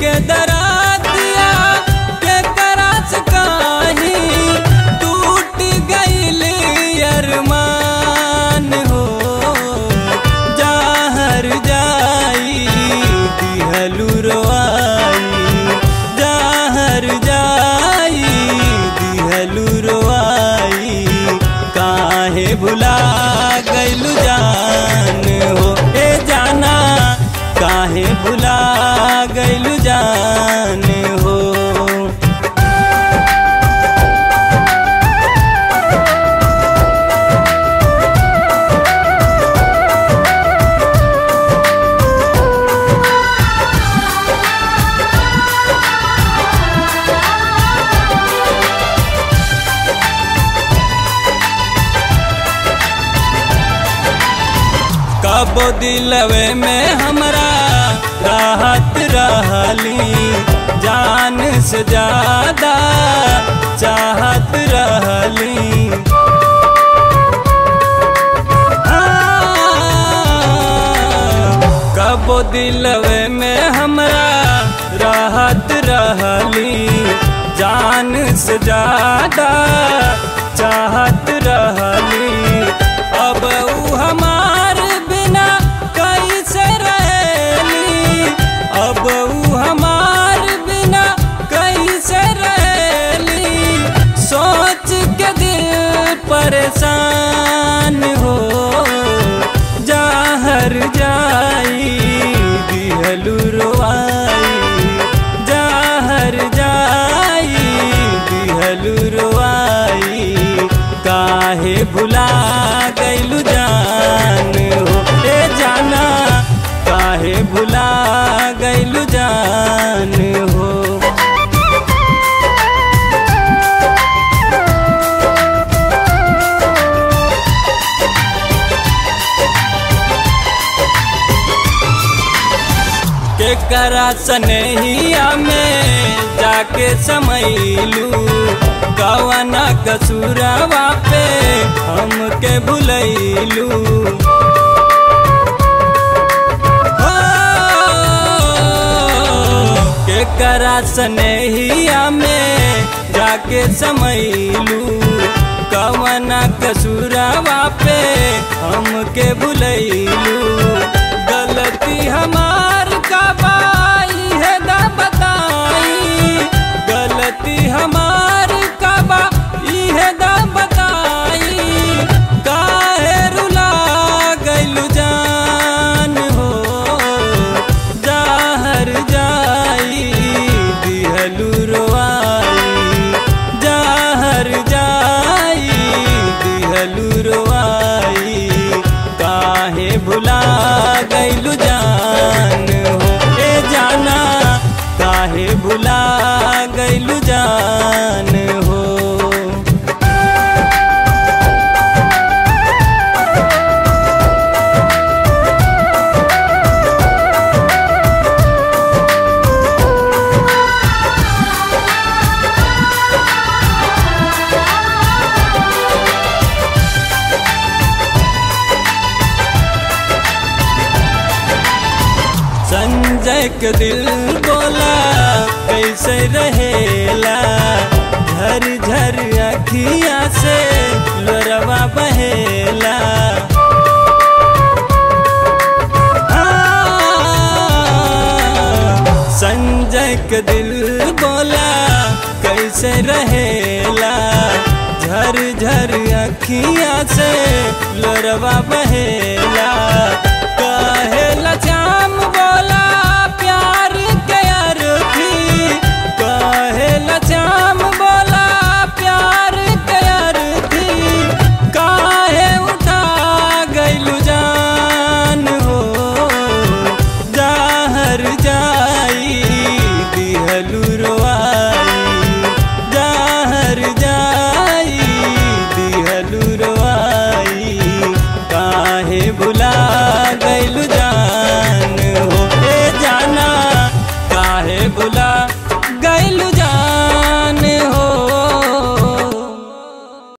के दरादिया के करास काही टूट गईल अरमान हो। जहर जाई दिहलू रोआई, जहर जाई दिहलू रोआई, काहे भुला गइलू जान हो। ए जाना काहे भुला गइलू जान हो। कबो दिलवे में हमरा राहत रहली, जान से ज्यादा चाहत रहली। कबो दिलवे में हमरा राहत रहली, जान से ज्यादा चाहत रहली। अब ऊ हमार बिना कैसे रहेली, अब ऊ हमार बिना कैसे रहेली, सोच के दिल परेशान हो। जहर जाई दिहलू रोआई, जहर जाई दिहलू रोआई, काहे भुला गइलू जान हो। ए जाना काहे भुला गइलू जान हो। केकरा सनेहिया में जाके समैलू, कवना कसूरवा पे हमके भुलैलू। केकरा सनेहिया में जाके समैलू, कवना कसूरवा पे हमके भुलैलू। गलती हमार का बाई है दा बताई, गलती हमार का बाई है दा बताई, काहे रुला गइलू जान हो। जहर जाई दिहलू रोआई, जहर जाई दिहलू रोआई, काहे भुला गइलू जान हो। ए जाना काहे भुला गइलू जान हो। संजय के दिल बोला कैसे रहेला, झर झर अखिया से लोरवा बहेला। संजय के दिल बोला कैसे रहेला, झर झर अखिया से लोरवा बहेला। कहेला श्याम बोला प्यार के अर्थी, कहेला श्याम बोला प्यार के अर्थी, काहे उठा गइलू जान हो। जहर जाई दिहलू रोआई, जहर जाई दिहलू रोआई, काहे भुला गइलू जान हो। ए जाना काहे भुला